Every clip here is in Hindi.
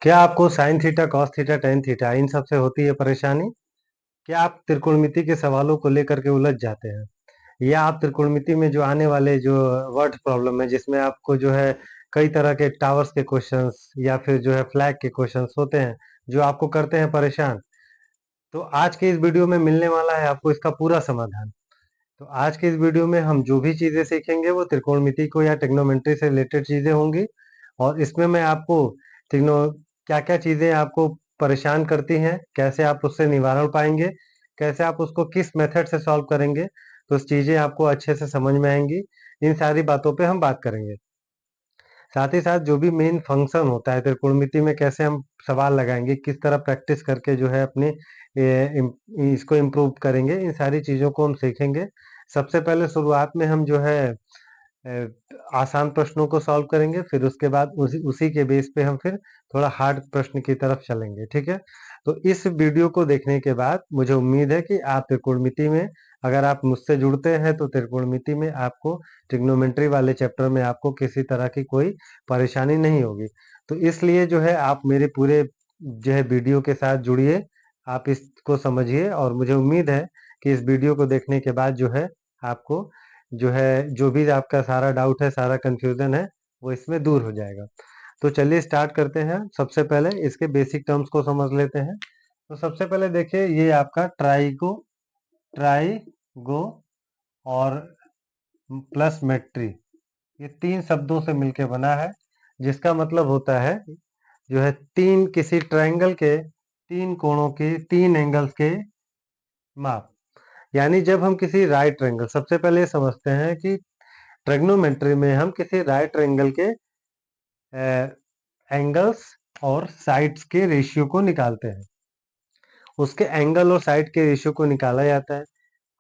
क्या आपको sine theta, cos theta, tan theta इन सब से होती है परेशानी? क्या आप त्रिकोणमिति के सवालों को लेकर के उलझ जाते हैं? या आप त्रिकोणमिति में जो आने वाले जो वर्ड प्रॉब्लम है जिसमें आपको जो है कई तरह के टावर्स के क्वेश्चंस या फिर जो है फ्लैग के क्वेश्चंस होते हैं जो आपको करते हैं परेशान। तो आज के इस वीडियो में मिलने वाला है आपको इसका पूरा समाधान। तो आज के इस वीडियो में हम जो भी चीजें सीखेंगे वो त्रिकोणमिति को या ट्रिग्नोमेट्री से रिलेटेड चीजें होंगी। और इसमें मैं आपको त्रिग्नो क्या क्या चीजें आपको परेशान करती हैं, कैसे आप उससे निवारण पाएंगे, कैसे आप उसको किस मेथड से सॉल्व करेंगे, तो चीजें आपको अच्छे से समझ में आएंगी। इन सारी बातों पे हम बात करेंगे। साथ ही साथ जो भी मेन फंक्शन होता है त्रिकोणमिति में, कैसे हम सवाल लगाएंगे, किस तरह प्रैक्टिस करके जो है अपने इसको इम्प्रूव करेंगे, इन सारी चीजों को हम सीखेंगे। सबसे पहले शुरुआत में हम जो है अ, आसान प्रश्नों को सॉल्व करेंगे, फिर उसके बाद उसी उसी के बेस पे हम फिर थोड़ा हार्ड प्रश्न की तरफ चलेंगे, ठीक है? तो इस वीडियो को देखने के बाद मुझे उम्मीद है कि आप त्रिकोणमिति में, अगर आप मुझसे जुड़ते हैं तो त्रिकोणमिति में आपको ट्रिग्नोमेट्री वाले चैप्टर में आपको किसी तरह की कोई परेशानी नहीं होगी। तो इसलिए जो है आप मेरे पूरे जो है वीडियो के साथ जुड़िए, आप इसको समझिए और मुझे उम्मीद है कि इस वीडियो को देखने के बाद जो है आपको जो है, जो भी आपका सारा डाउट है, सारा कंफ्यूजन है, वो इसमें दूर हो जाएगा। तो चलिए स्टार्ट करते हैं। सबसे पहले इसके बेसिक टर्म्स को समझ लेते हैं। तो सबसे पहले देखिए, ये आपका ट्राइगो और प्लस मेट्री, ये तीन शब्दों से मिलके बना है, जिसका मतलब होता है जो है तीन किसी ट्रायंगल के तीन कोणों के तीन एंगल्स के माप। यानी जब हम किसी राइट एंगल, सबसे पहले ये समझते हैं कि ट्रिग्नोमेट्री में हम किसी राइट एंगल के एंगल्स और साइड्स के रेशियो को निकालते हैं। उसके एंगल और साइड के रेशियो को निकाला जाता है।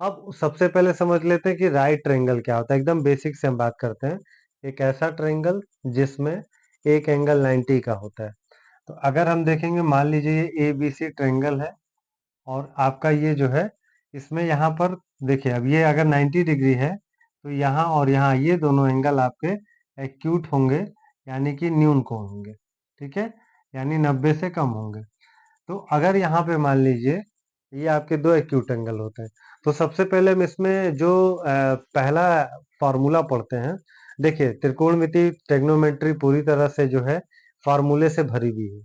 अब सबसे पहले समझ लेते हैं कि राइट ट्रायंगल क्या होता है। एकदम बेसिक से हम बात करते हैं। एक ऐसा ट्रायंगल जिसमें एक एंगल 90 का होता है। तो अगर हम देखेंगे, मान लीजिए ये ए बी सी ट्रायंगल है और आपका ये जो है, इसमें यहाँ पर देखिए, अब ये अगर 90 डिग्री है तो यहाँ और यहाँ ये दोनों एंगल आपके एक्यूट होंगे, यानी कि न्यून कोण होंगे, ठीक है? यानी 90 से कम होंगे। तो अगर यहाँ पे मान लीजिए ये आपके दो एक्यूट एंगल होते हैं, तो सबसे पहले हम इसमें जो पहला फॉर्मूला पढ़ते हैं। देखिए, त्रिकोणमिति ट्रिग्नोमेट्री पूरी तरह से जो है फार्मूले से भरी हुई है।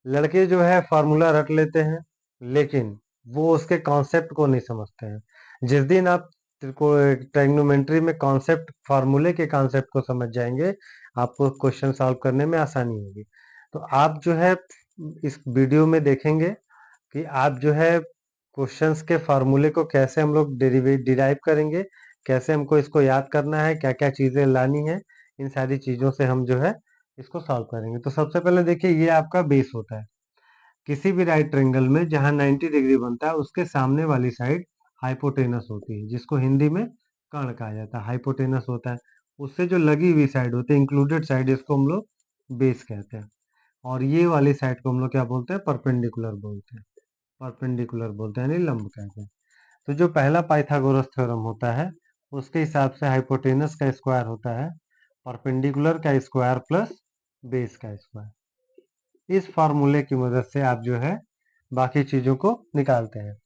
लड़के जो है फार्मूला रट लेते हैं, लेकिन वो उसके कॉन्सेप्ट को नहीं समझते हैं। जिस दिन आप ट्रिग्नोमेट्री में कॉन्सेप्ट, फार्मूले के कॉन्सेप्ट को समझ जाएंगे, आपको क्वेश्चन सॉल्व करने में आसानी होगी। तो आप जो है इस वीडियो में देखेंगे कि आप जो है क्वेश्चंस के फार्मूले को कैसे हम लोग डिराइव करेंगे, कैसे हमको इसको याद करना है, क्या क्या चीजें लानी है, इन सारी चीजों से हम जो है इसको सॉल्व करेंगे। तो सबसे पहले देखिए, ये आपका बेस होता है। किसी भी राइट ट्रायंगल में जहां 90 डिग्री बनता है, उसके सामने वाली साइड हाइपोटेनस होती है, जिसको हिंदी में कर्ण कहा जाता है। हाइपोटेनस होता है, उससे जो लगी हुई साइड होती है, इंक्लूडेड साइड, इसको हम लोग बेस कहते हैं। और ये वाली साइड को हम लोग क्या बोलते हैं? परपेंडिकुलर बोलते हैं। परपेंडिकुलर बोलते हैं, यानी लंब कहते हैं। तो जो पहला पाइथागोरस थ्योरम होता है, उसके हिसाब से हाइपोटेनस का स्क्वायर होता है परपेंडिकुलर का स्क्वायर प्लस बेस का स्क्वायर। इस फार्मूले की मदद से आप जो है बाकी चीजों को निकालते हैं।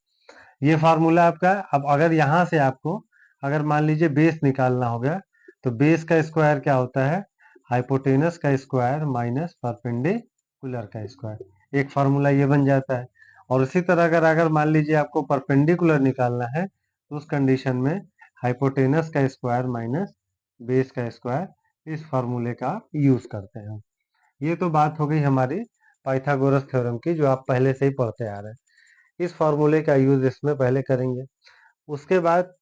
ये फार्मूला आपका, अब अगर यहाँ से आपको, अगर मान लीजिए बेस निकालना हो गया, तो बेस का स्क्वायर क्या होता है? हाइपोटेनस का स्क्वायर माइनस परपेंडिकुलर का स्क्वायर। एक फार्मूला ये बन जाता है। और इसी तरह अगर अगर मान लीजिए आपको परपेंडिकुलर निकालना है, तो उस कंडीशन में हाइपोटेनस का स्क्वायर माइनस बेस का स्क्वायर, इस फार्मूले का यूज करते हैं। ये तो बात हो गई हमारी पाइथागोरस थ्योरम की, जो आप पहले से ही पढ़ते आ रहे हैं। इस फार्मूले का यूज इसमें पहले करेंगे। उसके बाद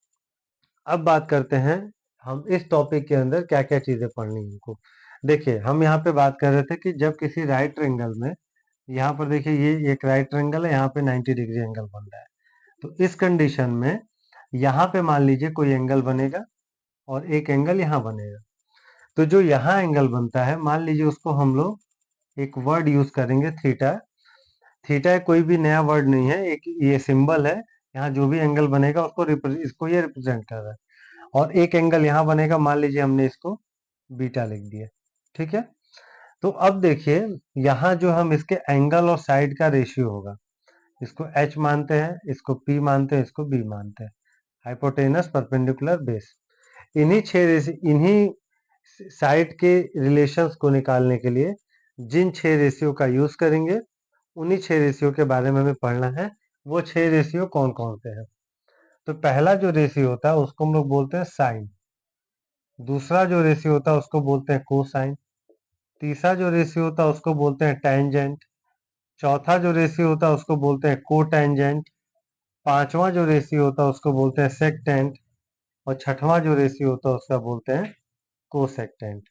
अब बात करते हैं हम इस टॉपिक के अंदर क्या क्या चीजें पढ़नी है हमको। देखिए, हम यहाँ पे बात कर रहे थे कि जब किसी राइट ट्रायंगल में, यहाँ पर देखिए ये एक राइट ट्रायंगल है, यहाँ पे 90 डिग्री एंगल बन रहा है। तो इस कंडीशन में यहाँ पे मान लीजिए कोई एंगल बनेगा और एक एंगल यहाँ बनेगा। तो जो यहाँ एंगल बनता है, मान लीजिए उसको हम लोग एक वर्ड यूज करेंगे, थीटा। थीटा कोई भी नया वर्ड नहीं है, एक ये सिंबल है। यहाँ जो भी एंगल बनेगा उसको इसको ये रिप्रेजेंट कर रहा है। और एक एंगल यहाँ बनेगा, मान लीजिए हमने इसको बीटा लिख दिया, ठीक है? तो अब देखिए, यहाँ जो हम इसके एंगल और साइड का रेशियो होगा, इसको एच मानते हैं, इसको पी मानते हैं, इसको बी मानते हैं, हाइपोटेनस परपेंडिकुलर बेस। इन्हीं साइड के रिलेशंस को निकालने के लिए जिन 6 रेशियो का यूज करेंगे, उन्हीं 6 रेशियो के बारे में हमें पढ़ना है। वो 6 रेशियो कौन कौन से हैं? तो पहला जो रेशियो होता है उसको हम लोग बोलते हैं साइन। दूसरा जो रेशियो होता है उसको बोलते हैं कोसाइन। तीसरा जो रेशियो होता है उसको बोलते हैं टेंजेंट। चौथा जो रेशियो होता है उसको बोलते हैं कोटेंजेंट। पांचवा जो रेशियो होता है उसको बोलते हैं सेक्टेंट। और छठवां जो रेशियो होता है उसका बोलते हैं कोसेक्टेंट।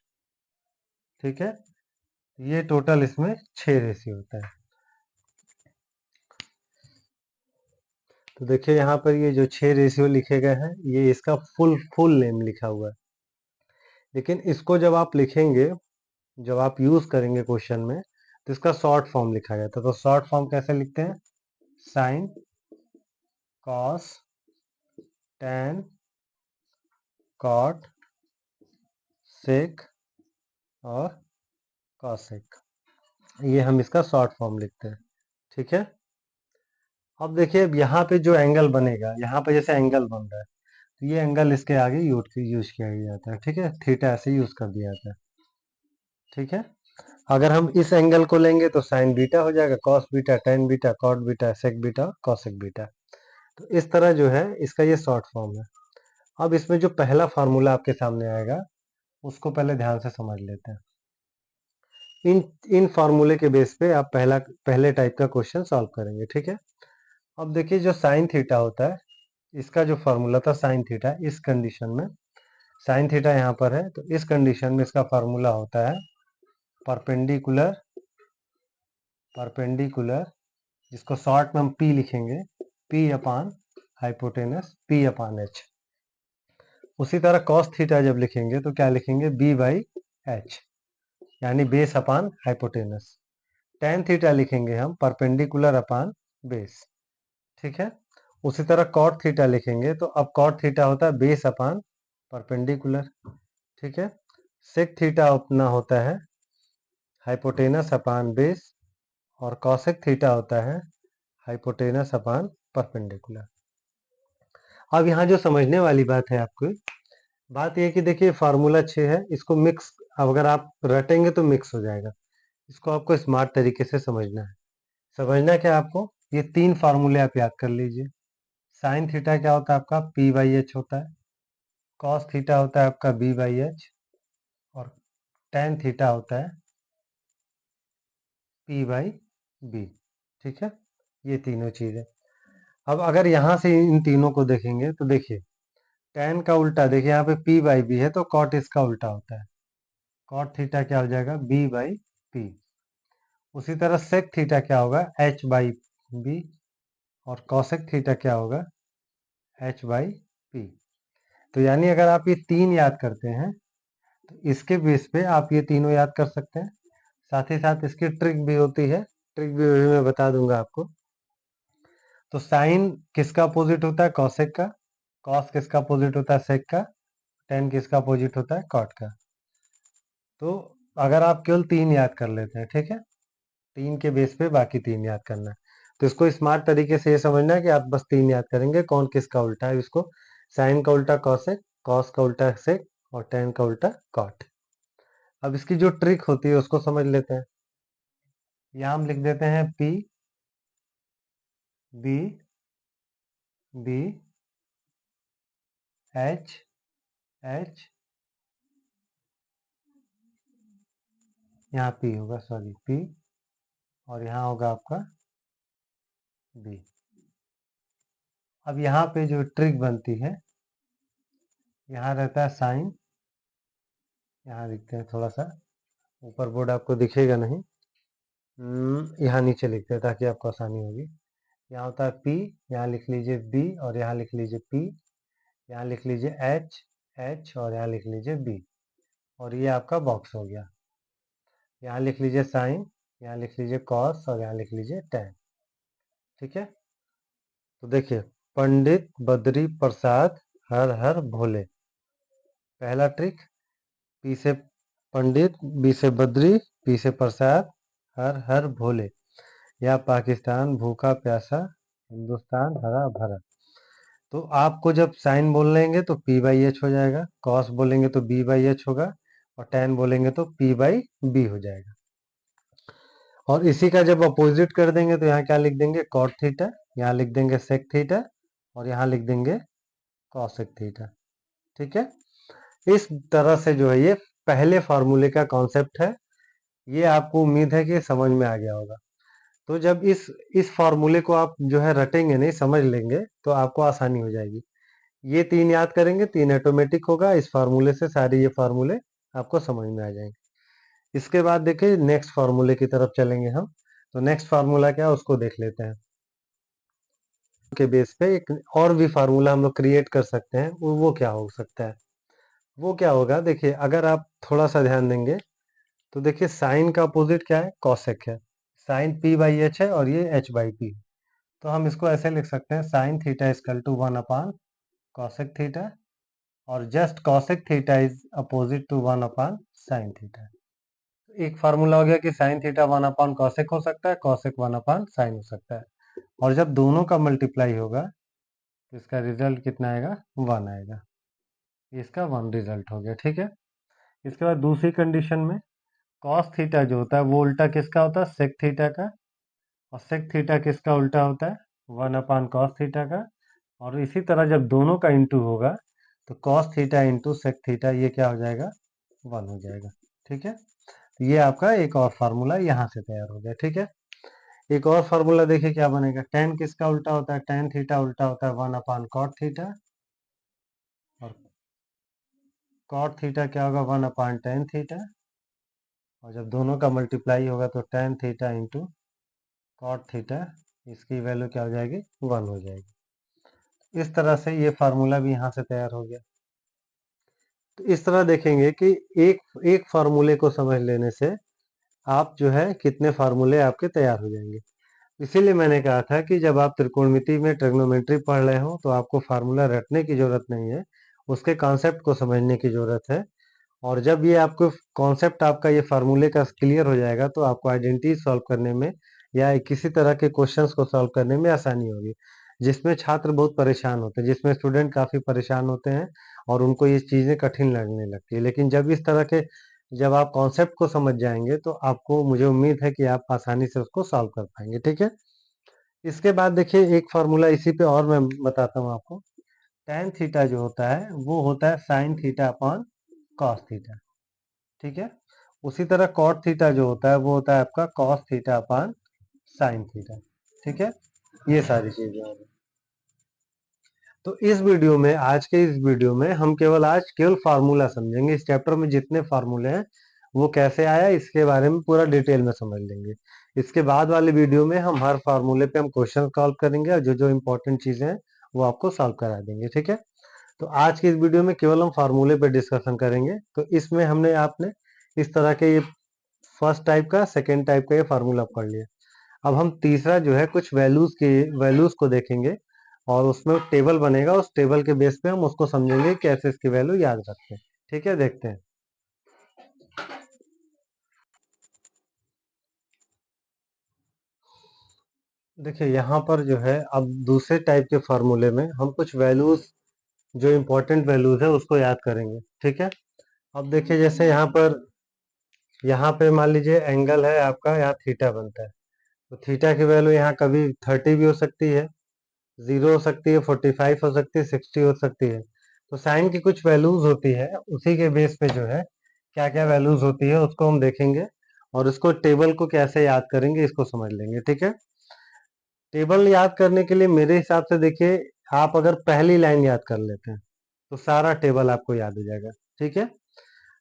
ठीक है, ये टोटल इसमें 6 रेशियो होता है। तो देखिए यहाँ पर ये जो 6 रेशियो लिखे गए हैं, ये इसका फुल नेम लिखा हुआ है। लेकिन इसको जब आप लिखेंगे, जब आप यूज करेंगे क्वेश्चन में, तो इसका शॉर्ट फॉर्म लिखा जाता है। तो शॉर्ट फॉर्म कैसे लिखते हैं? साइन, कॉस, टेन, कॉट, सेक और कॉसेक। ये हम इसका शॉर्ट फॉर्म लिखते हैं। ठीक है, अब देखिए यहाँ पे जो एंगल बनेगा, यहाँ पे जैसे एंगल बन रहा है, तो ये एंगल इसके आगे यूज किया जाता है। ठीक है, थीटा ऐसे यूज कर दिया जाता है। ठीक है, अगर हम इस एंगल को लेंगे तो साइन बीटा हो जाएगा, cos beta, tan beta, cot beta, sec beta, cosec beta. तो इस तरह जो है इसका ये शॉर्ट फॉर्म है। अब इसमें जो पहला फार्मूला आपके सामने आएगा, उसको पहले ध्यान से समझ लेते हैं। इन इन फार्मूले के बेस पे आप पहले टाइप का क्वेश्चन सॉल्व करेंगे। ठीक है, अब देखिए जो साइन थीटा होता है, इसका जो फार्मूला था साइन थीटा, इस कंडीशन में साइन थीटा यहाँ पर है, तो इस कंडीशन में इसका फार्मूला होता है परपेंडिकुलर, परपेंडिकुलर, जिसको शॉर्ट में हम पी लिखेंगे, पी अपान हाइपोटेनस, पी अपान एच। उसी तरह कॉस थीटा जब लिखेंगे तो क्या लिखेंगे? बी बाई एच, यानी base upon hypotenuse. Tan theta लिखेंगे हम परपेंडिकुलर अपान बेस। ठीक है, उसी तरह कॉट थीटा लिखेंगे तो अब कॉट थीटा होता है बेस अपान परपेंडिकुलर। ठीक है, सेक थीटा अपना होता है हाइपोटेनस अपान बेस, और कॉसेक थीटा होता है हाइपोटेनस अपान परपेंडिकुलर। अब यहाँ जो समझने वाली बात है आपको, बात यह कि देखिए फार्मूला 6 है, इसको मिक्स अगर आप रटेंगे तो मिक्स हो जाएगा। इसको आपको स्मार्ट तरीके से समझना है। समझना क्या है आपको? ये 3 फार्मूले आप याद कर लीजिए। साइन थीटा क्या होता है आपका? पी बाई एच होता है। कॉस थीटा होता है आपका बी बाई एच। और टेन थीटा होता है पी बाई बी। ठीक है, ये तीनों चीजें। अब अगर यहाँ से इन तीनों को देखेंगे तो देखिए टेन का उल्टा, देखिए यहाँ पे पी बाई बी है तो कॉट इसका उल्टा होता है। कॉट थीटा क्या हो जाएगा? B by P. उसी तरह सेक थीटा क्या होगा? H by B. और कॉसेक थीटा क्या होगा? H by P. तो यानी अगर आप ये 3 याद करते हैं तो इसके बेस पे आप ये तीनों याद कर सकते हैं। साथ ही साथ इसकी ट्रिक भी होती है, ट्रिक भी मैं बता दूंगा आपको। तो साइन किसका अपोजिट होता है? कॉसेक का। कॉस किसका अपोजिट होता है? सेक का। टेन किसका अपोजिट होता है? कॉट का। तो अगर आप केवल 3 याद कर लेते हैं, ठीक है, 3 के बेस पे बाकी 3 याद करना है। तो इसको स्मार्ट तरीके से ये समझना है कि आप बस 3 याद करेंगे, कौन किसका उल्टा है। इसको साइन का उल्टा कॉसेक, कॉस का उल्टा सेक, और टेन का उल्टा कॉट। अब इसकी जो ट्रिक होती है उसको समझ लेते हैं। यहाँ हम लिख देते हैं P B B H H, यहाँ पी होगा, सॉरी पी, और यहाँ होगा आपका बी। अब यहाँ पे जो ट्रिक बनती है, यहाँ रहता है साइन, यहाँ लिखते हैं थोड़ा सा ऊपर, बोर्ड आपको दिखेगा नहीं, यहाँ नीचे लिखते हैं ताकि आपको आसानी होगी। यहाँ होता है पी, यहाँ लिख लीजिए बी, और यहाँ लिख लीजिए पी, यहाँ लिख लीजिए एच एच, और यहाँ लिख लीजिए बी, और ये आपका बॉक्स हो गया। यहाँ लिख लीजिए साइन, यहाँ लिख लीजिए कॉस, और यहाँ लिख लीजिए टेन। ठीक है, तो देखिए पंडित बद्री प्रसाद हर हर भोले। पहला ट्रिक, पी से पंडित, बी से बद्री, पी से प्रसाद, हर हर भोले, या पाकिस्तान भूखा प्यासा, हिंदुस्तान हरा भरा। तो आपको जब साइन बोल लेंगे तो पी बाई एच हो जाएगा, कॉस बोलेंगे तो बी बाई एच होगा, और टैन बोलेंगे तो पी बाई बी हो जाएगा। और इसी का जब अपोजिट कर देंगे तो यहाँ क्या लिख देंगे, कॉट थीटा, यहाँ लिख देंगे सेक थीटा, और यहाँ लिख देंगे कॉसेक थीटा। ठीक है, इस तरह से जो है ये पहले फार्मूले का कॉन्सेप्ट है। ये आपको उम्मीद है कि समझ में आ गया होगा। तो जब इस फार्मूले को आप जो है रटेंगे नहीं, समझ लेंगे, तो आपको आसानी हो जाएगी। ये 3 याद करेंगे, 3 ऑटोमेटिक होगा। इस फार्मूले से सारे ये फार्मूले आपको समझ में आ जाएंगे। इसके बाद देखिए नेक्स्ट फार्मूले की तरफ चलेंगे हम। तो नेक्स्ट फार्मूला क्या है उसको देख लेते हैं। के बेस पे एक और भी फार्मूला हम लोग क्रिएट कर सकते हैं। वो क्या हो सकता है, वो क्या होगा, देखिए अगर आप थोड़ा सा ध्यान देंगे तो देखिए साइन का अपोजिट क्या है, कॉसेक है। साइन पी बाई एच है और ये एच बाई पी। तो हम इसको ऐसे लिख सकते हैं, sine theta is equal to 1 upon cosec theta, और just cosec theta is opposite to 1 upon sine theta. एक फार्मूला हो गया कि साइन थीटा 1 अपान कॉसेक हो सकता है, कॉसेक 1 अपान साइन हो सकता है। और जब दोनों का मल्टीप्लाई होगा तो इसका रिजल्ट कितना आएगा, 1 आएगा। इसका 1 रिजल्ट हो गया। ठीक है, इसके बाद दूसरी कंडीशन में कॉस थीटा जो होता है वो उल्टा किसका होता है, सेक थीटा का, और सेक थीटा किसका उल्टा होता है, 1 अपान कॉस थीटा का। और इसी तरह जब दोनों का इंटू होगा तो cos theta into sec theta ये क्या हो जाएगा, 1 हो जाएगा। ठीक है, तो ये आपका एक और फार्मूला यहाँ से तैयार हो गया। ठीक है, एक और फार्मूला देखिए क्या बनेगा, टेन किसका उल्टा होता है, टेन थीटा उल्टा होता है 1 अपान कॉट थीटा, और कॉट थीटा क्या होगा, 1 अपान टेन थीटा, और जब दोनों का मल्टीप्लाई होगा तो tan theta into cot theta, इसकी वैल्यू क्या हो जाएगी, 1 हो जाएगी। इस तरह से ये फार्मूला भी यहाँ से तैयार हो गया। तो इस तरह देखेंगे कि एक एक फार्मूले को समझ लेने से आप जो है कितने फार्मूले आपके तैयार हो जाएंगे। इसीलिए मैंने कहा था कि जब आप त्रिकोणमिति में ट्रिग्नोमेट्री पढ़ रहे हो तो आपको फार्मूला रटने की जरूरत नहीं है, उसके कॉन्सेप्ट को समझने की जरूरत है। और जब ये आपको कॉन्सेप्ट आपका ये फार्मूले का क्लियर हो जाएगा तो आपको आइडेंटिटी सॉल्व करने में या किसी तरह के क्वेश्चंस को सॉल्व करने में आसानी होगी, जिसमें छात्र बहुत परेशान होते हैं, जिसमें स्टूडेंट काफी परेशान होते हैं और उनको ये चीजें कठिन लगने लगती है। लेकिन जब इस तरह के जब आप कॉन्सेप्ट को समझ जाएंगे तो आपको, मुझे उम्मीद है कि आप आसानी से उसको सॉल्व कर पाएंगे। ठीक है, इसके बाद देखिए एक फार्मूला इसी पे और मैं बताता हूँ आपको। tan थीटा जो होता है वो होता है sine theta upon cos theta. ठीक है, उसी तरह कॉट थीटा जो होता है वो होता है आपका cos theta upon sine theta. ठीक है, ये सारी चीजें हैं। तो इस वीडियो में, आज के इस वीडियो में हम केवल फार्मूला समझेंगे। इस चैप्टर में जितने फार्मूले हैं वो कैसे आया इसके बारे में पूरा डिटेल में समझ लेंगे। इसके बाद वाले वीडियो में हम हर फार्मूले पे हम क्वेश्चन सॉल्व करेंगे और जो जो इंपॉर्टेंट चीजें हैं वो आपको सॉल्व करा देंगे। ठीक है, तो आज के इस वीडियो में केवल हम फार्मूले पे डिस्कशन करेंगे। तो इसमें हमने आपने इस तरह के ये फर्स्ट टाइप का, सेकेंड टाइप का ये फार्मूला पढ़ लिया। अब हम तीसरा जो है कुछ वैल्यूज को देखेंगे और उसमें टेबल बनेगा, उस टेबल के बेस पे हम उसको समझेंगे कैसे इसकी वैल्यू याद रखते हैं। ठीक है, देखते हैं। देखिए यहाँ पर जो है अब दूसरे टाइप के फार्मूले में हम कुछ वैल्यूज, जो इंपॉर्टेंट वैल्यूज है उसको याद करेंगे। ठीक है, अब देखिए जैसे यहाँ पे मान लीजिए एंगल है आपका, यहाँ थीटा बनता है। तो थीटा की वैल्यू यहाँ कभी 30 भी हो सकती है, 0 हो सकती है, 45 हो सकती है, 60 हो सकती है। तो साइन की कुछ वैल्यूज होती है, उसी के बेस पे जो है क्या क्या वैल्यूज होती है उसको हम देखेंगे, और उसको टेबल को कैसे याद करेंगे इसको समझ लेंगे। ठीक है, टेबल याद करने के लिए मेरे हिसाब से देखिए, आप अगर पहली लाइन याद कर लेते हैं तो सारा टेबल आपको याद हो जाएगा। ठीक है,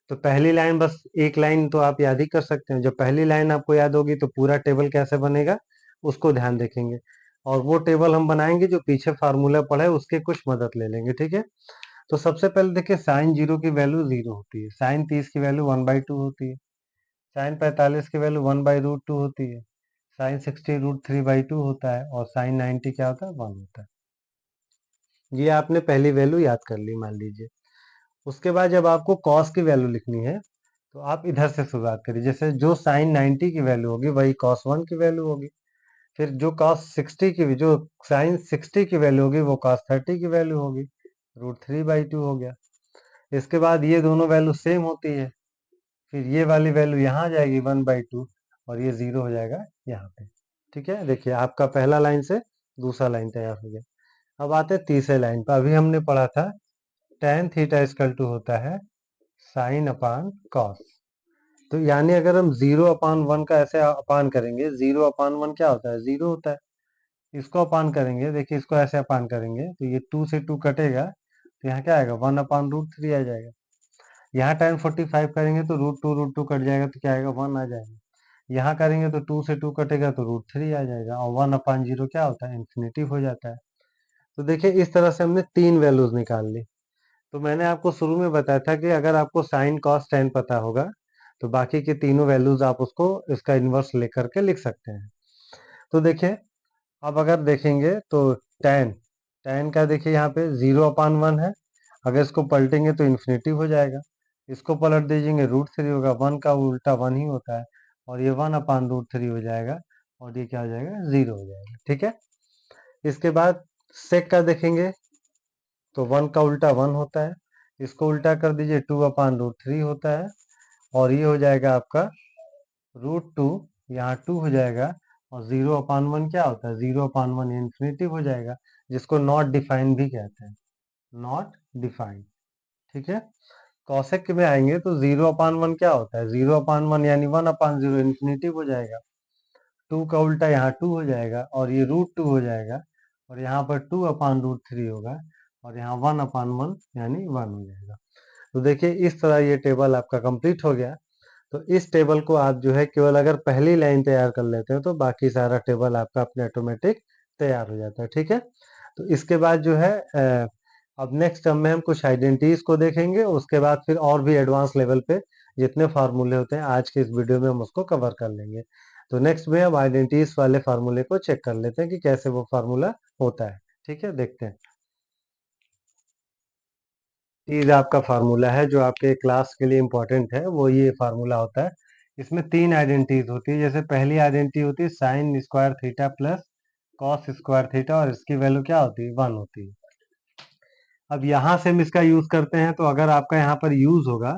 तो पहली लाइन, बस एक लाइन तो आप याद ही कर सकते हैं। जब पहली लाइन आपको याद होगी तो पूरा टेबल कैसे बनेगा उसको ध्यान देखेंगे, और वो टेबल हम बनाएंगे जो पीछे फार्मूला पढ़ा है उसके कुछ मदद ले लेंगे। ठीक है, तो सबसे पहले देखिए साइन 0 की वैल्यू 0 होती है, साइन 30 की वैल्यू 1/2 होती है, साइन 45 की वैल्यू 1/√2 होती है, साइन 60 √3/2 होता है, और साइन 90 क्या होता है, 1 होता है। ये आपने पहली वैल्यू याद कर ली मान लीजिए। उसके बाद जब आपको कॉस की वैल्यू लिखनी है तो आप इधर से शुरुआत करिए, जैसे जो साइन 90 की वैल्यू होगी वही कॉस 1 की वैल्यू होगी, फिर जो कॉस 60 की जो साइन 60 की वैल्यू होगी वो कॉस 30 की वैल्यू होगी, √3/2 हो गया। इसके बाद ये दोनों वैल्यू सेम होती है, फिर ये वाली वैल्यू यहाँ आ जाएगी 1/2 और ये 0 हो जाएगा यहाँ पे। ठीक है, देखिए आपका पहला लाइन से दूसरा लाइन तैयार हो गया। अब आते हैं तीसरे लाइन पर। अभी हमने पढ़ा था tan थीटा इक्वल टू होता है साइन अपान कॉस। तो यानी अगर हम 0/1 का ऐसे अपान करेंगे, 0/1 क्या होता है, 0 होता है। इसको अपान करेंगे, देखिए इसको ऐसे अपान करेंगे तो ये 2 से 2 कटेगा, तो यहाँ क्या आएगा 1/√3 आ जाएगा। यहाँ tan45 करेंगे तो √2 कट जाएगा, तो क्या आएगा 1 आ जाएगा। यहाँ करेंगे तो 2 से 2 कटेगा तो √3 आ जाएगा, और 1/0 क्या होता है, इन्फिनिटी हो जाता है। तो देखिए इस तरह से हमने 3 वैल्यूज निकाल ली। तो मैंने आपको शुरू में बताया था कि अगर आपको साइन कॉस टेन पता होगा तो बाकी के तीनों वैल्यूज आप उसको इसका इन्वर्स लेकर के लिख सकते हैं। तो देखिए अब अगर देखेंगे तो टेन टेन का देखिए यहाँ पे 0/1 है, अगर इसको पलटेंगे तो इन्फिनिटी हो जाएगा। इसको पलट दीजिएंगे √3 होगा, 1 का उल्टा 1 ही होता है, और ये 1/√3 हो जाएगा, और ये क्या हो जाएगा 0 हो जाएगा। ठीक है, इसके बाद सेक का देखेंगे तो 1 का उल्टा 1 होता है, इसको उल्टा कर दीजिए 2/√3 होता है, और ये हो जाएगा आपका √2, यहाँ 2 हो जाएगा, और 0/1 क्या होता है, 0/1 इन्फिनिटी हो जाएगा, जिसको नॉट डिफाइन भी कहते हैं, नॉट डिफाइन। ठीक है, कॉसेक में आएंगे तो 0/1 क्या होता है, 0/1 यानी 1/0 इन्फिनिटी हो जाएगा, 2 का उल्टा यहाँ 2 हो जाएगा, और ये √2 हो जाएगा, और यहाँ पर 2/√3 होगा, और यहाँ 1/1 यानी 1 हो जाएगा। तो देखिए इस तरह ये टेबल आपका कंप्लीट हो गया। तो इस टेबल को आप जो है केवल अगर पहली लाइन तैयार कर लेते हैं तो बाकी सारा टेबल आपका अपने ऑटोमेटिक तैयार हो जाता है। ठीक है, तो इसके बाद जो है अब नेक्स्ट टर्म में हम कुछ आइडेंटिटीज को देखेंगे, उसके बाद फिर और भी एडवांस लेवल पे जितने फार्मूले होते हैं आज के इस वीडियो में हम उसको कवर कर लेंगे। तो नेक्स्ट में हम आइडेंटिटीज वाले फार्मूले को चेक कर लेते हैं कि कैसे वो फार्मूला होता है। ठीक है, देखते हैं। ये आपका फार्मूला है जो आपके क्लास के लिए इम्पोर्टेंट है, वो ये फार्मूला होता है। इसमें 3 आइडेंटिटीज होती है। जैसे पहली आइडेंटिटी होती है sine square theta plus cos square theta, और इसकी वैल्यू क्या होती है, 1 होती है। अब यहाँ से हम इसका यूज करते हैं, तो अगर आपका यहाँ पर यूज होगा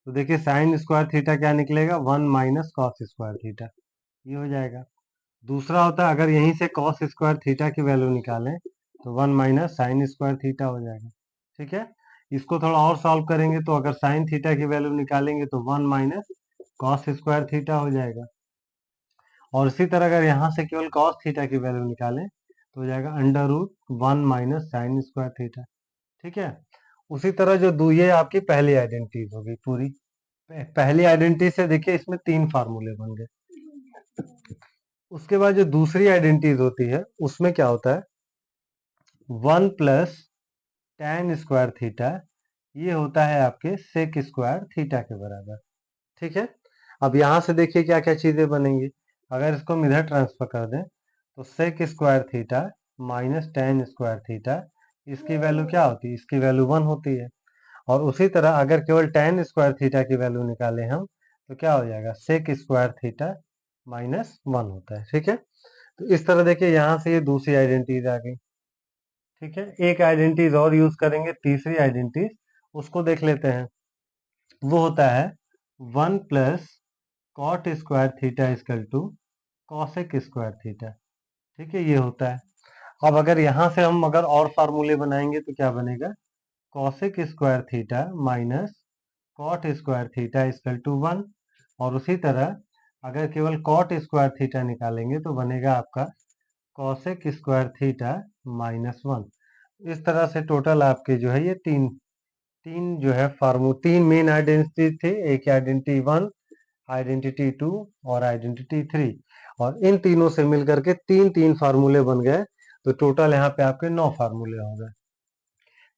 तो देखिए साइन स्क्वायर थीटा क्या निकलेगा, 1 माइनस कॉस स्क्वायर थीटा, ये हो जाएगा। दूसरा होता है अगर यहीं से कॉस स्क्वायर थीटा की वैल्यू निकालें तो 1 माइनस साइन स्क्वायर थीटा हो जाएगा। ठीक है, इसको थोड़ा और सॉल्व करेंगे तो अगर साइन थीटा की वैल्यू निकालेंगे तो 1 माइनस कॉस स्क्वायर थीटा हो जाएगा, और इसी तरह अगर यहाँ से केवल कॉस थीटा की वैल्यू निकालें तो हो जाएगा √1 माइनस साइन स्क्वायर थीटा। ठीक है, उसी तरह जो ये आपकी पहली आइडेंटिटी होगी पूरी। पहली आइडेंटिटी से देखिए इसमें 3 फार्मूले बन गए। उसके बाद जो दूसरी आइडेंटिटीज होती है उसमें क्या होता है, 1 प्लस tan स्क्वायर थीटा, ये होता है आपके सेक स्क्वायर थीटा के बराबर। ठीक है, अब यहाँ से देखिए क्या क्या चीजें बनेंगी। अगर इसको हम इधर ट्रांसफर कर दें तो sec square theta minus tan square theta, इसकी वैल्यू क्या होती है, इसकी वैल्यू 1 होती है। और उसी तरह अगर केवल tan स्क्वायर थीटा की वैल्यू निकालें हम तो क्या हो जाएगा, सेक स्क्वायर थीटा माइनस 1 होता है। ठीक है, तो इस तरह देखिए यहाँ से ये दूसरी आइडेंटिटीज आ गई। ठीक है, एक आइडेंटिटीज और यूज करेंगे, तीसरी आइडेंटिटीज, उसको देख लेते हैं। वो होता है 1 plus cot square theta is equal to cosec square theta. ठीक है, ये होता है। अब अगर यहाँ से हम अगर और फार्मूले बनाएंगे तो क्या बनेगा, cosec square theta minus cot square theta is equal to 1, और उसी तरह अगर केवल कॉट स्क्वायर थीटा निकालेंगे तो बनेगा आपका कॉसेक स्क्वायर थीटा माइनस 1। इस तरह से टोटल आपके जो है ये तीन तीन जो है तीन मेन आइडेंटिटी थे, एक आइडेंटिटी 1, आइडेंटिटी 2 और आइडेंटिटी 3, और इन तीनों से मिलकर के तीन तीन फार्मूले बन गए। तो टोटल यहाँ पे आपके 9 फार्मूले हो गए।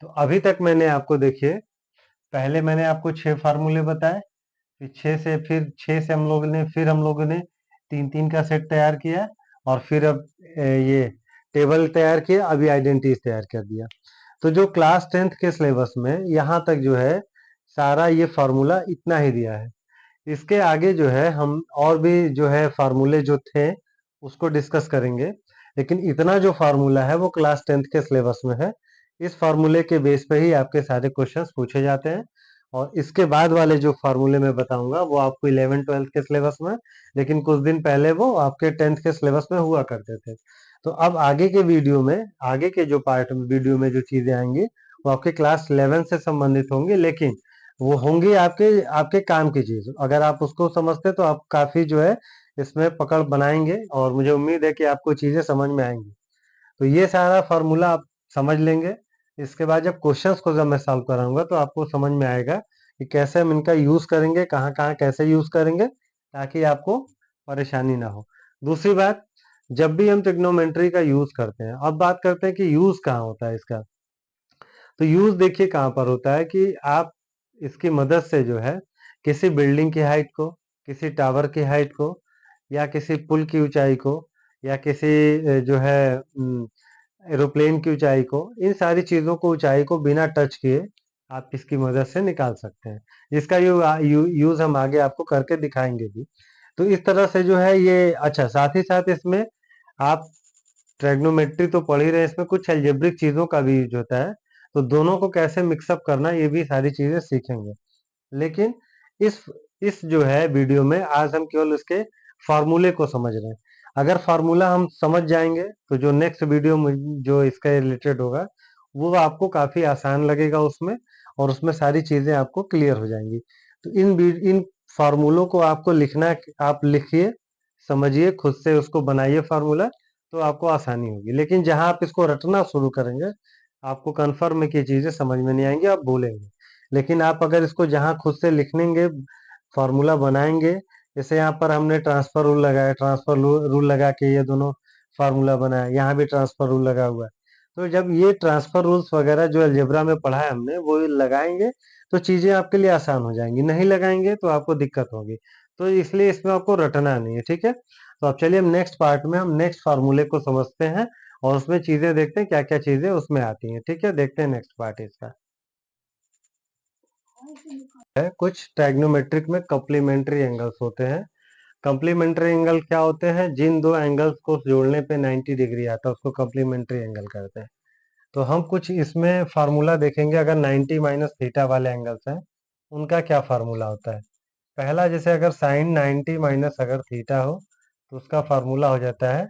तो अभी तक मैंने आपको देखिए, पहले मैंने आपको 6 फार्मूले बताए, फिर 6 से हम लोगों ने तीन तीन का सेट तैयार किया, और फिर अब ये टेबल तैयार किया, अभी आइडेंटिटीज तैयार कर दिया। तो जो क्लास 10th के सिलेबस में यहाँ तक जो है सारा ये फार्मूला इतना ही दिया है। इसके आगे जो है हम और भी जो है फार्मूले जो थे उसको डिस्कस करेंगे, लेकिन इतना जो फार्मूला है वो क्लास 10th के सिलेबस में है। इस फार्मूले के बेस पे ही आपके सारे क्वेश्चंस पूछे जाते हैं, और इसके बाद वाले जो फार्मूले मैं बताऊंगा वो आपको 11th-12th के सिलेबस में, लेकिन कुछ दिन पहले वो आपके 10th के सिलेबस में हुआ करते थे। तो अब आगे के वीडियो में, आगे के जो पार्ट वीडियो में जो चीजें आएंगी वो आपके क्लास 11 से संबंधित होंगी, लेकिन वो होंगी आपके आपके काम की चीज। अगर आप उसको समझते तो आप काफी जो है इसमें पकड़ बनाएंगे, और मुझे उम्मीद है कि आपको चीजें समझ में आएंगी। तो ये सारा फार्मूला आप समझ लेंगे। इसके बाद जब क्वेश्चंस को जब मैं सॉल्व कराऊंगा तो आपको समझ में आएगा कि कैसे हम इनका यूज करेंगे, कहाँ कहाँ कैसे यूज करेंगे, ताकि आपको परेशानी ना हो। दूसरी बात, जब भी हम ट्रिग्नोमेट्री का यूज करते हैं, अब बात करते हैं कि यूज कहाँ होता है इसका। तो यूज देखिए कहाँ पर होता है कि आप इसकी मदद से जो है किसी बिल्डिंग की हाइट को, किसी टावर की हाइट को, या किसी पुल की ऊंचाई को, या किसी जो है एरोप्लेन की ऊंचाई को, इन सारी चीजों को, ऊंचाई को बिना टच किए आप इसकी मदद से निकाल सकते हैं, जिसका यूज हम आगे आपको करके दिखाएंगे भी। तो इस तरह से जो है ये अच्छा, साथ ही साथ इसमें आप ट्रिग्नोमेट्री तो पढ़ ही रहे हैं, इसमें कुछ अलजेब्रिक चीजों का भी यूज होता है। तो दोनों को कैसे मिक्सअप करना, ये भी सारी चीजें सीखेंगे। लेकिन इस इस जो है वीडियो में आज हम केवल उसके फार्मूले को समझ रहे हैं। अगर फार्मूला हम समझ जाएंगे तो जो नेक्स्ट वीडियो जो इसका रिलेटेड होगा वो आपको काफी आसान लगेगा उसमें, और उसमें सारी चीजें आपको क्लियर हो जाएंगी। तो इन फार्मूलों को आपको लिखना है, आप लिखिए, समझिए, खुद से उसको बनाइए फार्मूला, तो आपको आसानी होगी। लेकिन जहां आप इसको रटना शुरू करेंगे, आपको कन्फर्म है कि चीजें समझ में नहीं आएंगी, आप भूलेंगे। लेकिन आप अगर इसको जहां खुद से लिखेंगे, फॉर्मूला बनाएंगे, जैसे यहाँ पर हमने ट्रांसफर रूल लगाया, ट्रांसफर रूल लगा के ये दोनों फार्मूला बनाया, यहाँ भी ट्रांसफर रूल लगा हुआ है। तो जब ये ट्रांसफर रूल्स वगैरह जो अलजेब्रा में पढ़ा है हमने वो लगाएंगे तो चीजें आपके लिए आसान हो जाएंगी, नहीं लगाएंगे तो आपको दिक्कत होगी। तो इसलिए इसमें आपको रटना नहीं है, ठीक है। तो अब चलिए हम नेक्स्ट पार्ट में हम नेक्स्ट फार्मूले को समझते हैं, और उसमें चीजें देखते हैं क्या क्या चीजें उसमें आती हैं, ठीक है। देखते हैं नेक्स्ट पार्ट इसका है। कुछ ट्राइग्नोमेट्रिक में कॉम्प्लीमेंट्री एंगल्स होते हैं। कॉम्प्लीमेंट्री एंगल क्या होते हैं? जिन दो एंगल्स को जोड़ने पे 90 डिग्री आता है उसको कॉम्प्लीमेंट्री एंगल कहते हैं। तो हम कुछ इसमें फार्मूला देखेंगे, अगर 90 माइनस थीटा वाले एंगल्स हैं उनका क्या फार्मूला होता है। पहला, जैसे अगर साइन 90 माइनस अगर थीटा हो तो उसका फार्मूला हो जाता है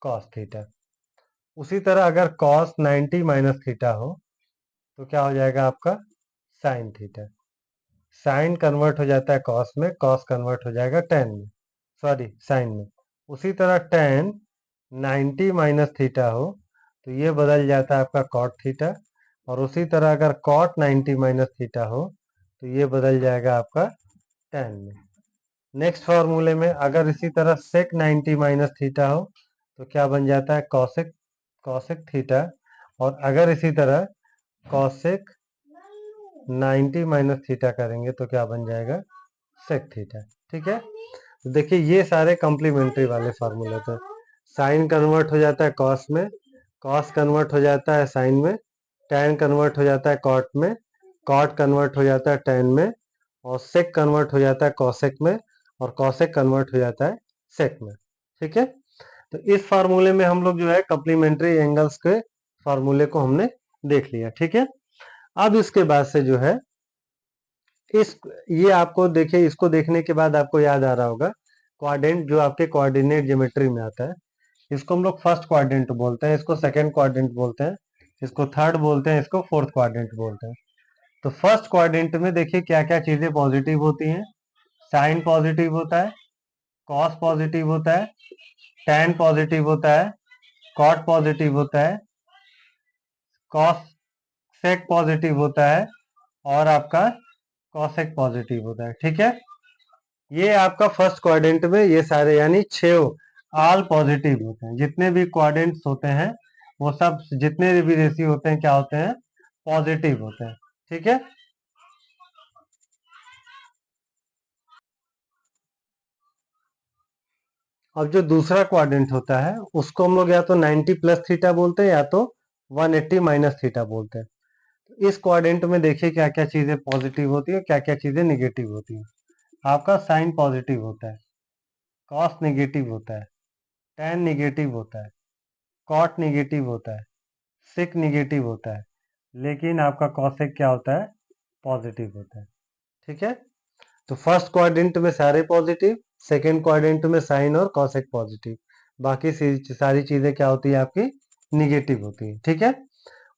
कॉस थीटा। उसी तरह अगर कॉस 90 माइनस थीटा हो तो क्या हो जाएगा आपका साइन थीटा। साइन कन्वर्ट हो जाता है कॉस में, कॉस कन्वर्ट हो जाएगा टेन में, सॉरी साइन में। उसी तरह टेन 90 माइनस थीटा हो तो ये बदल जाता है आपका कॉट थीटा, और उसी तरह अगर कॉट 90 माइनस थीटा हो तो ये बदल जाएगा आपका टेन में। नेक्स्ट फॉर्मूले में अगर इसी तरह सेक 90 माइनस थीटा हो तो क्या बन जाता है कॉसेक, कॉसेक थीटा। और अगर इसी तरह कॉसेक 90 माइनस थीटा करेंगे तो क्या बन जाएगा सेक थीटा, ठीक है। तो देखिए ये सारे कॉम्प्लीमेंट्री वाले फार्मूले थे। साइन कन्वर्ट हो जाता है कॉस में, कॉस कन्वर्ट हो जाता है साइन में, टैन कन्वर्ट हो जाता है कॉट में, कॉट कन्वर्ट हो जाता है टैन में, और सेक कन्वर्ट हो जाता है कॉसेक में, और कॉसेक कन्वर्ट हो जाता है सेक में, ठीक है। तो इस फार्मूले में हम लोग जो है कॉम्प्लीमेंट्री एंगल्स के फार्मूले को हमने देख लिया, ठीक है। अब इसके बाद से जो है इस ये आपको देखिए, इसको देखने के बाद आपको याद आ रहा होगा क्वाड्रेंट जो आपके कोऑर्डिनेट ज्योमेट्री में आता है। इसको हम लोग फर्स्ट क्वाड्रेंट बोलते हैं, इसको सेकंड क्वाड्रेंट बोलते हैं, इसको थर्ड बोलते हैं, इसको फोर्थ क्वाड्रेंट बोलते हैं। तो फर्स्ट क्वाड्रेंट में देखिए क्या क्या चीजें पॉजिटिव होती हैं। साइन पॉजिटिव होता है, कॉस पॉजिटिव होता है, टैन पॉजिटिव होता है, कॉट पॉजिटिव होता है, कॉस सेक पॉजिटिव होता है, और आपका कॉसेक पॉजिटिव होता है, ठीक है। ये आपका फर्स्ट क्वाड्रेंट में ये सारे यानी छह ऑल पॉजिटिव होते हैं। जितने भी क्वाड्रेंट्स होते हैं वो सब, जितने भी रेशियो होते हैं क्या होते हैं, पॉजिटिव होते हैं, ठीक है। अब जो दूसरा क्वाड्रेंट होता है उसको हम लोग या तो 90 प्लस थीटा बोलते हैं या तो 180 माइनस थीटा बोलते हैं। तो इस क्वाड्रेंट में देखिए क्या क्या चीजें पॉजिटिव होती है, क्या क्या चीजें निगेटिव होती हैं। आपका साइन पॉजिटिव होता है, कॉस नेगेटिव होता है, टैन नेगेटिव होता है, कॉट नेगेटिव होता है, सेक नेगेटिव होता है, लेकिन आपका कॉसेक क्या होता है, पॉजिटिव होता है। ठीक है, तो फर्स्ट क्वाड्रेंट में सारे पॉजिटिव, सेकेंड क्वाड्रेंट में साइन और कॉसेक पॉजिटिव, बाकी सारी चीजें क्या होती है आपकी, निगेटिव होती है। ठीक है,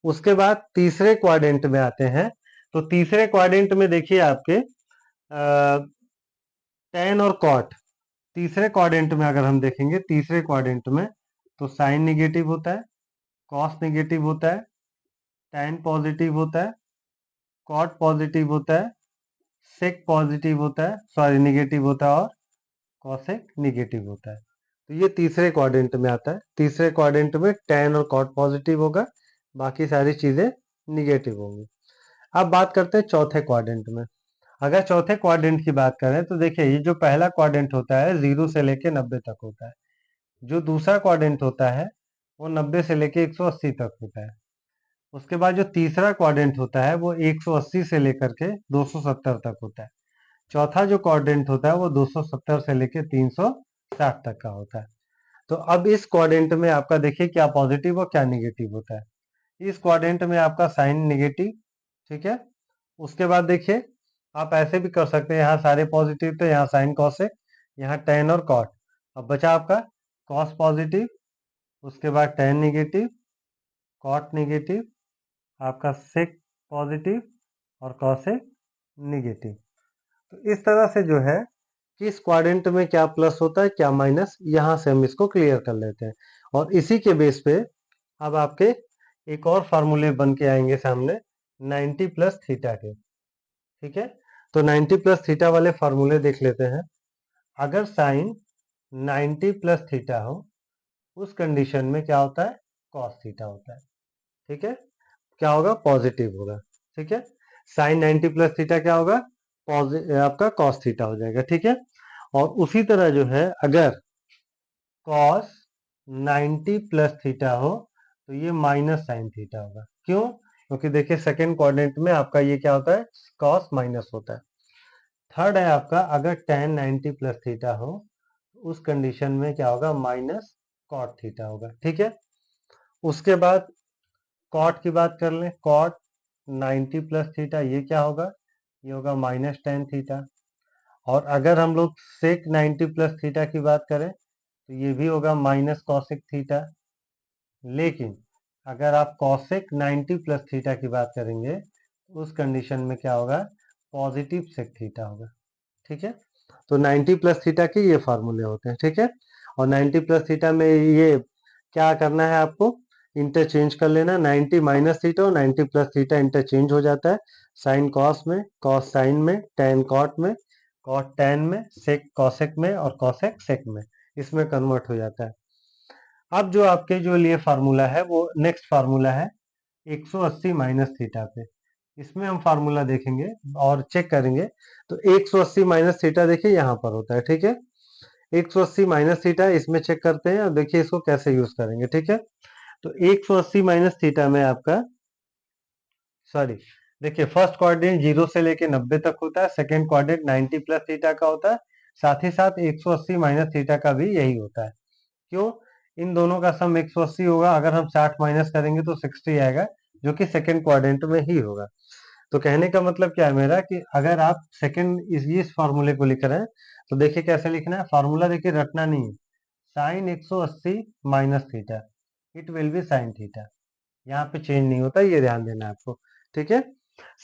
उसके बाद तीसरे क्वाड्रेंट में आते हैं। तो तीसरे क्वाड्रेंट में देखिए आपके टैन और कॉट, तीसरे क्वाड्रेंट में अगर हम देखेंगे, तीसरे क्वाड्रेंट में तो साइन निगेटिव होता है, कॉस निगेटिव होता है, टैन पॉजिटिव होता है, कॉट पॉजिटिव होता है, सेक पॉजिटिव होता है, सॉरी निगेटिव होता है, और कॉसेक निगेटिव होता है। तो ये तीसरे क्वाड्रेंट में आता है। तीसरे क्वाड्रेंट में टैन और कॉट पॉजिटिव होगा, बाकी सारी चीजें निगेटिव होंगी। अब बात करते हैं चौथे क्वाड्रेंट में। अगर चौथे क्वाड्रेंट की बात करें तो देखिए, ये जो पहला क्वाड्रेंट होता है 0 से लेके 90 तक होता है। जो दूसरा क्वाड्रेंट होता है वो 90 से लेके 180 तक होता है। उसके बाद जो तीसरा क्वाड्रेंट होता है वो 180 से लेकर के 270 तक होता है। चौथा जो क्वाड्रेंट होता है वो 270 से लेके 360 तक का होता है। तो अब इस क्वाड्रेंट में आपका देखिए क्या पॉजिटिव और क्या निगेटिव होता है। इस क्वाड्रेंट में आपका साइन निगेटिव, ठीक है। उसके बाद देखिए, आप ऐसे भी कर सकते हैं, यहाँ सारे पॉजिटिव थे, यहाँ साइन कॉसेक, यहाँ टेन और कॉट। अब बचा आपका कॉस पॉजिटिव, उसके बाद टेन निगेटिव, कॉट निगेटिव, आपका सेक पॉजिटिव और कॉसेक निगेटिव। तो इस तरह से जो है, किस क्वाड्रेंट में क्या प्लस होता है क्या माइनस, यहाँ से हम इसको क्लियर कर लेते हैं। और इसी के बेस पे अब आपके एक और फार्मूले बन के आएंगे सामने 90 प्लस थीटा के। ठीक है, तो 90 प्लस थीटा वाले फार्मूले देख लेते हैं। अगर साइन 90 प्लस थीटा हो, उस कंडीशन में क्या होता है, कॉस थीटा होता है। ठीक है, क्या होगा, पॉजिटिव होगा। ठीक है, साइन 90 प्लस थीटा क्या होगा, आपका कॉस थीटा हो जाएगा। ठीक है, और उसी तरह जो है, अगर कॉस 90 प्लस थीटा हो तो ये माइनस साइन थीटा होगा। क्यों, क्योंकि देखिए सेकेंड क्वाड्रेंट में आपका ये क्या होता है, कॉस माइनस होता है। थर्ड है आपका, अगर टेन 90 प्लस थीटा हो, उस कंडीशन में क्या होगा, माइनस कॉट थीटा होगा। ठीक है, उसके बाद कॉट की बात कर लें, कॉट 90 प्लस थीटा ये क्या होगा, ये होगा माइनस टेन थीटा। और अगर हम लोग सेक 90 प्लस थीटा की बात करें तो ये भी होगा माइनस कॉसेक थीटा। लेकिन अगर आप कॉसेक 90 प्लस थीटा की बात करेंगे, उस कंडीशन में क्या होगा, पॉजिटिव सेक थीटा होगा। ठीक है, तो 90 प्लस थीटा के ये फार्मूले होते हैं। ठीक है, और 90 प्लस थीटा में ये क्या करना है आपको, इंटरचेंज कर लेना। 90 माइनस थीटा और 90 प्लस थीटा इंटरचेंज हो जाता है। साइन कॉस में, कॉस साइन में, टेन कॉट में, कॉट टेन में, सेक कॉसेक में, और कॉसेक सेक में, इसमें कन्वर्ट हो जाता है। अब जो आपके जो लिए फार्मूला है वो नेक्स्ट फार्मूला है 180 माइनस थीटा पे। इसमें हम फार्मूला देखेंगे और चेक करेंगे। तो 180 माइनस थीटा देखिए यहाँ पर होता है। ठीक है, 180 माइनस थीटा इसमें चेक करते हैं और देखिए इसको कैसे यूज करेंगे। ठीक है, तो 180 माइनस थीटा में आपका, सॉरी, देखिए फर्स्ट क्वाड्रेंट 0 से लेके 90 तक होता है, सेकेंड क्वाड्रेंट 90 प्लस थीटा का होता है, साथ ही साथ 180 माइनस थीटा का भी यही होता है। क्यों, इन दोनों का सम 180 होगा, अगर हम 60 माइनस करेंगे तो 60 आएगा, जो कि सेकेंड क्वाड्रेंट में ही होगा। तो कहने का मतलब क्या है मेरा, कि अगर आप सेकेंड इस फार्मूले को लिख रहे हैं तो देखिए कैसे लिखना है। फार्मूला देखिए रटना नहीं है, sine 180 minus theta, it will be sine theta, यहाँ पे चेंज नहीं होता, ये ध्यान देना है आपको। ठीक है,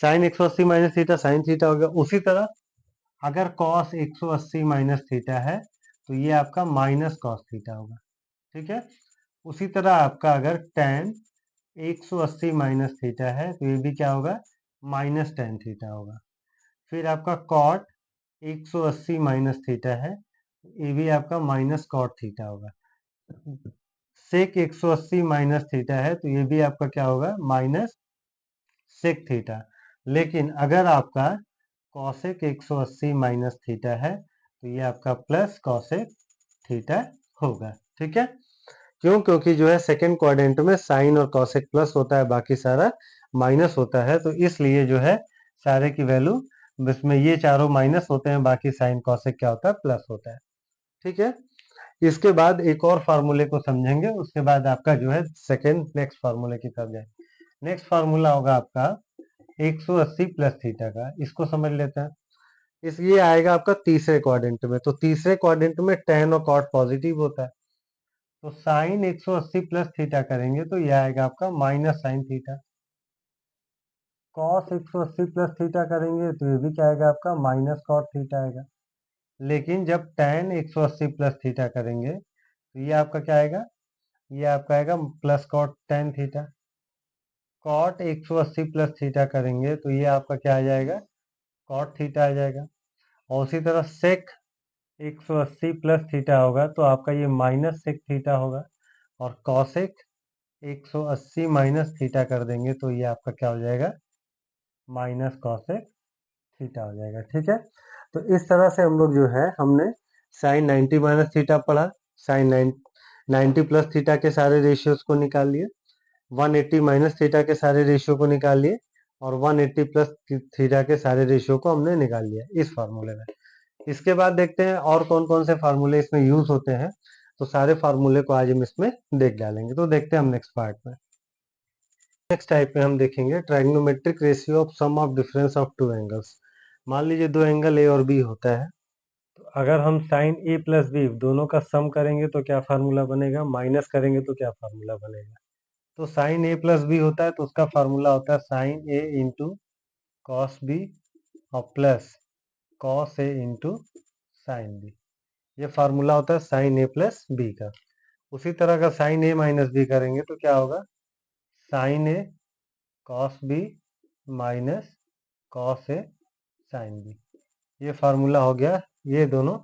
sine 180 minus theta sine theta हो गया। उसी तरह अगर कॉस 180 माइनस थीटा है तो ये आपका माइनस कॉस थीटा होगा। ठीक है, उसी तरह आपका अगर tan 180 माइनस थीटा है तो ये भी क्या होगा, माइनस टेन थीटा होगा। फिर आपका cot 180 माइनस थीटा है, ये भी आपका माइनस कॉट थीटा होगा। सेक 180 माइनस थीटा है तो ये भी आपका क्या होगा, माइनस सेक थीटा। लेकिन अगर आपका कॉसेक 180 माइनस थीटा है तो ये आपका प्लस कॉसेक थीटा होगा। ठीक है, क्यों, क्योंकि जो है सेकेंड क्वाड्रेंट में साइन और कॉसेक प्लस होता है, बाकी सारा माइनस होता है, तो इसलिए जो है सारे की वैल्यू इसमें ये चारों माइनस होते हैं, बाकी साइन कॉसेक क्या होता है, प्लस होता है। ठीक है, इसके बाद एक और फार्मूले को समझेंगे, उसके बाद आपका जो है सेकेंड नेक्स्ट फार्मूले की तरफ जाए। नेक्स्ट फार्मूला होगा आपका 180 प्लस थीटा का, इसको समझ लेते हैं। इस ये आएगा आपका तीसरे क्वाड्रेंट में, तो तीसरे क्वाड्रेंट में tan और cot पॉजिटिव होता है, तो साइन 180 प्लस थीटा करेंगे तो ये आएगा आपका minus sign theta. Cos 180 plus theta करेंगे तो ये भी क्या आएगा आपका, माइनस कॉट थीटा आएगा। लेकिन जब tan 180 प्लस थीटा करेंगे तो ये आपका क्या आएगा, ये आपका आएगा plus cot tan theta. Cot 180 plus theta करेंगे तो ये आपका क्या आ जाएगा, कॉट थीटा आ जाएगा। और उसी तरह सेक 180 प्लस थीटा होगा तो आपका ये माइनस सेक थीटा होगा। और कॉसेक 180 माइनस थीटा कर देंगे तो ये आपका क्या हो जाएगा, माइनस कॉसेक थीटा हो जाएगा। ठीक है, तो इस तरह से हम लोग जो है हमने साइन 90 माइनस थीटा पढ़ा, साइन 90 प्लस थीटा के सारे रेशियोज को निकाल लिए, 180 माइनस थीटा के सारे रेशियो को निकाल लिए, और 180 प्लस थीटा के सारे रेशियो को हमने निकाल लिया इस फार्मूले में। इसके बाद देखते हैं और कौन कौन से फार्मूले इसमें यूज होते हैं, तो सारे फार्मूले को आज हम इसमें देख डालेंगे। तो देखते हैं हम नेक्स्ट पार्ट में। नेक्स्ट टाइप में हम देखेंगे trigonometric ratio of sum of difference of two angles. मान लीजिए दो एंगल ए और बी होता है, तो अगर हम साइन ए प्लस बी दोनों का सम करेंगे तो क्या फार्मूला बनेगा, माइनस करेंगे तो क्या फार्मूला बनेगा। तो साइन ए प्लस बी होता है तो उसका फार्मूला होता है साइन ए इंटू कॉस बी और plus cos A into sine B. ये फार्मूला होता है साइन ए प्लस बी का। उसी तरह का साइन ए माइनस बी करेंगे तो क्या होगा, sign A cos B minus cos A sine B. ये फार्मूला हो गया ये दोनों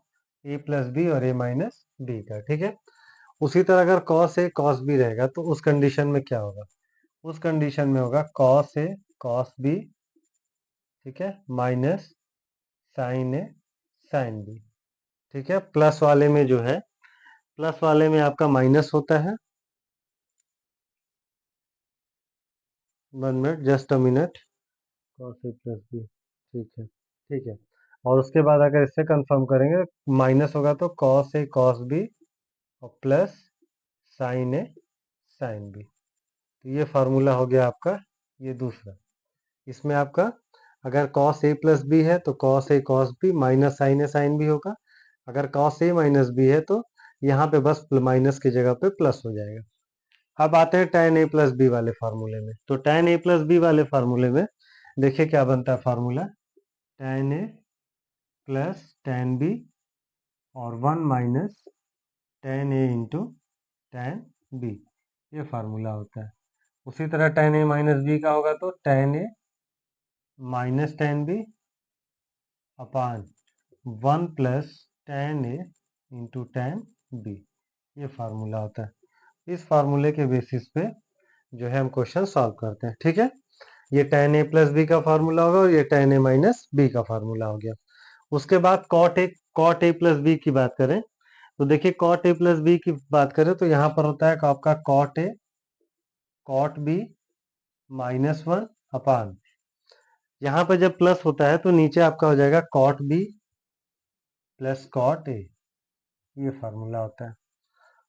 ए प्लस बी और ए माइनस बी का। ठीक है, उसी तरह अगर कॉस ए कॉस बी रहेगा तो उस कंडीशन में क्या होगा, उस कंडीशन में होगा कॉस ए कॉस बी, ठीक है, माइनस साइन ए साइन बी। ठीक है, प्लस वाले में जो है, प्लस वाले में आपका माइनस होता है, 1 minute, just a minute, cos A plus B, ठीक है, ठीक है। और उसके बाद अगर इससे कंफर्म करेंगे, माइनस होगा तो कॉस ए कॉस बी और प्लस साइन ए साइन बी। तो ये फार्मूला हो गया आपका ये दूसरा। इसमें आपका अगर कॉस ए प्लस बी है तो cos A cos B minus sign A sine B होगा। अगर कॉस ए माइनस बी है तो यहाँ पे बस माइनस की जगह पे प्लस हो जाएगा। अब आते हैं tan ए प्लस बी वाले फार्मूले में। तो tan ए प्लस बी वाले फार्मूले में देखिए क्या बनता है formula, tan A plus tan B और 1 माइनस tan ए इंटू tan बी, ये फार्मूला होता है। उसी तरह tan ए माइनस बी का होगा तो tan A minus tan B upon 1 plus tan A into tan B, ये फार्मूला होता है। इस फार्मूले के बेसिस पे जो है हम क्वेश्चन सॉल्व करते हैं। ठीक है, ये tan ए प्लस बी का फार्मूला होगा और ये tan ए माइनस बी का फार्मूला हो गया। उसके बाद cot ए प्लस बी की बात करें तो देखिए cot ए प्लस बी की बात करें तो यहाँ पर होता है आपका cot ए cot बी माइनस 1 अपान, यहाँ पे जब प्लस होता है तो नीचे आपका हो जाएगा cot बी प्लस cot ए, ये फार्मूला होता है।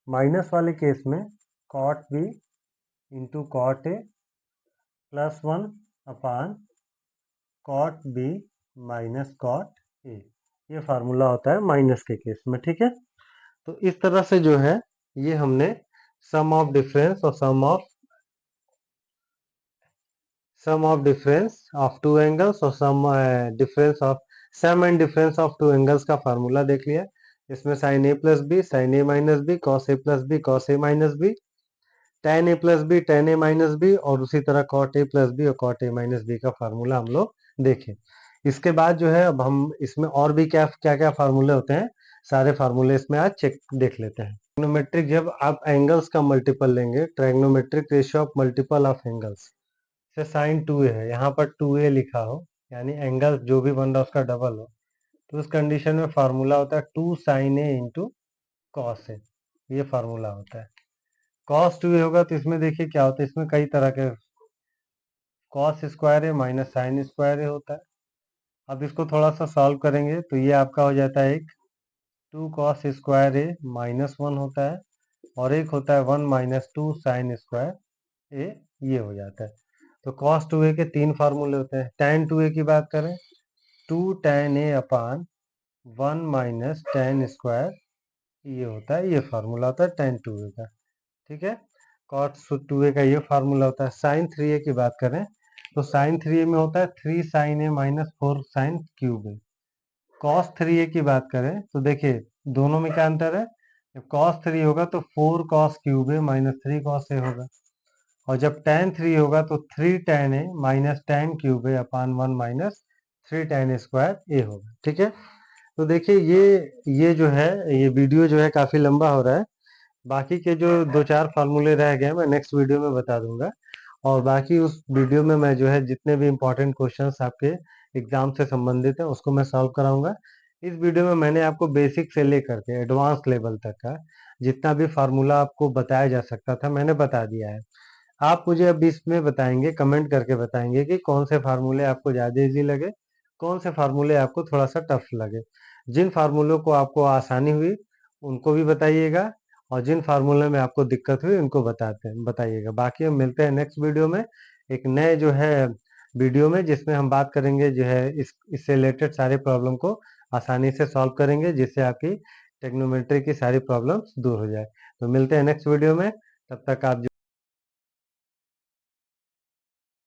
माइनस वाले केस में cot B into cot A plus 1 upon cot B minus cot ए, ये फार्मूला होता है माइनस के केस में। ठीक है, तो इस तरह से जो है ये हमने सम ऑफ डिफरेंस और sum of difference of two angles और sum and difference of two angles का फार्मूला देख लिया। इसमें sine A plus B sine A minus B cos A plus B cos A minus B, tan A plus B tan A minus B, और उसी तरह cot ए प्लस बी और cot ए माइनस बी का फार्मूला हम लोग देखें। इसके बाद जो है अब हम इसमें और भी क्या क्या क्या फार्मूले होते हैं, सारे फार्मूले इसमें आज चेक देख लेते हैं। ट्राइग्नोमेट्रिक, जब आप एंगल्स का मल्टीपल लेंगे, trigonometric ratio of multiple of angles, से साइन 2a है, यहाँ पर 2a लिखा हो, यानी एंगल जो भी बन रहा है उसका डबल हो, तो उस कंडीशन में फार्मूला होता है 2 sin a into cos A, ये फार्मूला होता है। कॉस 2a होगा तो इसमें देखिए क्या होता है, इसमें कई तरह के कॉस स्क्वायर ए माइनस साइन स्क्वायर ए होता है। अब इसको थोड़ा सा सॉल्व करेंगे तो ये आपका हो जाता है एक 2 cos स्क्वायर ए -1 होता है, और एक होता है 1 - 2 sin स्क्वायर ए, ये हो जाता है। तो cos 2a के 3 फार्मूले होते हैं। tan 2a की बात करें, 2 tan a upon 1 minus tan square, ये होता है, ये फार्मूला होता है tan 2a का। ठीक है, cos 2a का ये फार्मूला होता है। sin 3a की बात करें तो sin 3a में होता है 3 sin a minus 4 sin cube a। cos 3a की बात करें तो देखिए दोनों में क्या अंतर है, जब cos 3 होगा तो 4 cos cube a minus 3 cos a होगा, और जब tan 3 होगा तो 3 tan a minus tan cube a upon 1 minus 3 tan square a होगा। ठीक है, तो देखिए ये जो है, ये वीडियो जो है काफी लंबा हो रहा है। बाकी के जो 2-4 फार्मूले रह गए मैं नेक्स्ट वीडियो में बता दूंगा, और बाकी उस वीडियो में मैं जो है जितने भी इम्पोर्टेंट क्वेश्चंस आपके एग्जाम से संबंधित है उसको मैं सॉल्व कराऊंगा। इस वीडियो में मैंने आपको बेसिक से लेकर के एडवांस लेवल तक का जितना भी फार्मूला आपको बताया जा सकता था मैंने बता दिया है। आप मुझे अब इसमें बताएंगे, कमेंट करके बताएंगे कि कौन से फार्मूले आपको ज़्यादा इजी लगे, कौन से फार्मूले आपको थोड़ा सा टफ लगे। जिन फार्मूलों को आपको आसानी हुई उनको भी बताइएगा, और जिन फार्मूले में आपको दिक्कत हुई उनको बताइएगा। बाकी हम मिलते हैं नेक्स्ट वीडियो में एक नए जो है वीडियो में, जिसमें हम बात करेंगे जो है इससे रिलेटेड सारे प्रॉब्लम को आसानी से सॉल्व करेंगे, जिससे आपकी टेक्नोमेट्री की सारी प्रॉब्लम्स दूर हो जाए। तो मिलते हैं नेक्स्ट वीडियो में, तब तक आप